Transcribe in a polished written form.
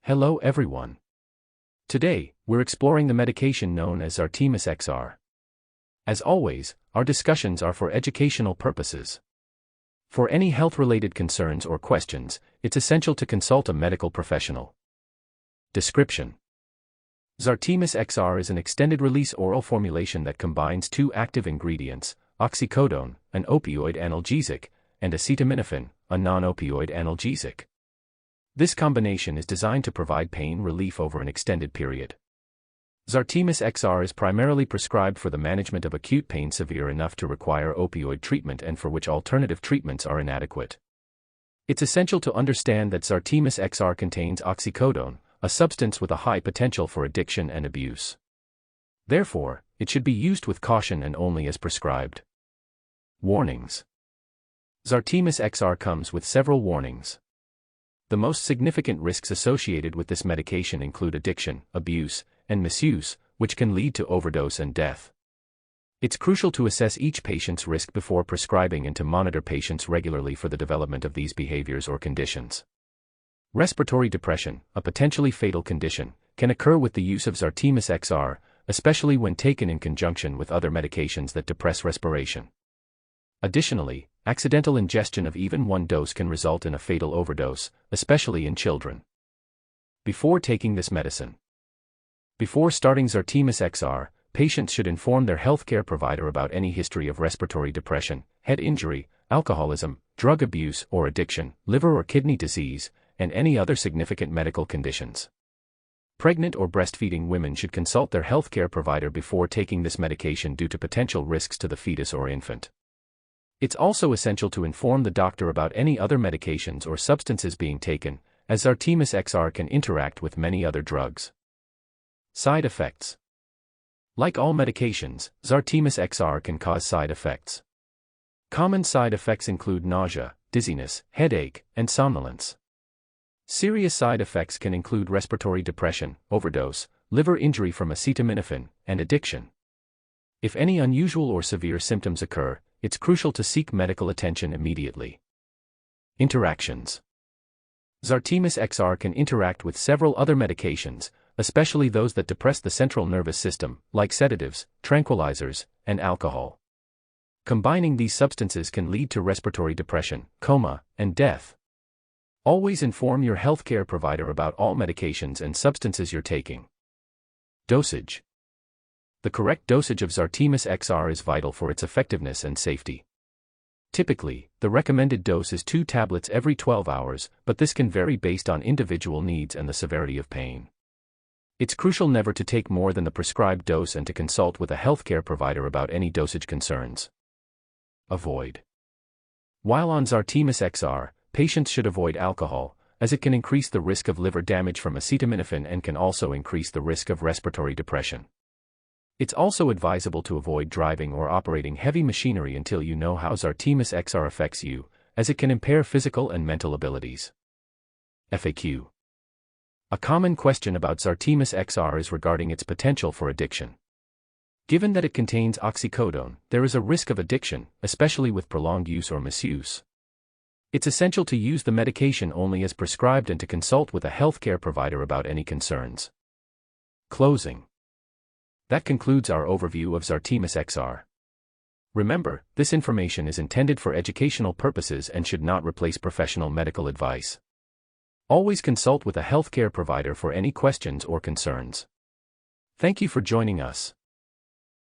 Hello everyone. Today, we're exploring the medication known as Xartemis XR. As always, our discussions are for educational purposes. For any health-related concerns or questions, it's essential to consult a medical professional. Description: Xartemis XR is an extended-release oral formulation that combines two active ingredients, oxycodone, an opioid analgesic, and acetaminophen, a non-opioid analgesic. This combination is designed to provide pain relief over an extended period. Xartemis XR is primarily prescribed for the management of acute pain severe enough to require opioid treatment and for which alternative treatments are inadequate. It's essential to understand that Xartemis XR contains oxycodone, a substance with a high potential for addiction and abuse. Therefore, it should be used with caution and only as prescribed. Warnings: Xartemis XR comes with several warnings. The most significant risks associated with this medication include addiction, abuse, and misuse, which can lead to overdose and death. It's crucial to assess each patient's risk before prescribing and to monitor patients regularly for the development of these behaviors or conditions. Respiratory depression, a potentially fatal condition, can occur with the use of Xartemis XR, especially when taken in conjunction with other medications that depress respiration. Additionally, accidental ingestion of even one dose can result in a fatal overdose, especially in children. Before taking this medicine. Before starting Xartemis XR, patients should inform their healthcare provider about any history of respiratory depression, head injury, alcoholism, drug abuse or addiction, liver or kidney disease, and any other significant medical conditions. Pregnant or breastfeeding women should consult their healthcare provider before taking this medication due to potential risks to the fetus or infant. It's also essential to inform the doctor about any other medications or substances being taken, as Xartemis XR can interact with many other drugs. Side effects: like all medications, Xartemis XR can cause side effects. Common side effects include nausea, dizziness, headache, and somnolence. Serious side effects can include respiratory depression, overdose, liver injury from acetaminophen, and addiction. If any unusual or severe symptoms occur, it's crucial to seek medical attention immediately. Interactions: Xartemis XR can interact with several other medications, especially those that depress the central nervous system, like sedatives, tranquilizers, and alcohol. Combining these substances can lead to respiratory depression, coma, and death. Always inform your healthcare provider about all medications and substances you're taking. Dosage: the correct dosage of Xartemis XR is vital for its effectiveness and safety. Typically, the recommended dose is 2 tablets every 12 hours, but this can vary based on individual needs and the severity of pain. It's crucial never to take more than the prescribed dose and to consult with a healthcare provider about any dosage concerns. Avoid: while on Xartemis XR, patients should avoid alcohol, as it can increase the risk of liver damage from acetaminophen and can also increase the risk of respiratory depression. It's also advisable to avoid driving or operating heavy machinery until you know how Xartemis XR affects you, as it can impair physical and mental abilities. FAQ: a common question about Xartemis XR is regarding its potential for addiction. Given that it contains oxycodone, there is a risk of addiction, especially with prolonged use or misuse. It's essential to use the medication only as prescribed and to consult with a healthcare provider about any concerns. Closing: that concludes our overview of Xartemis XR. Remember, this information is intended for educational purposes and should not replace professional medical advice. Always consult with a healthcare provider for any questions or concerns. Thank you for joining us.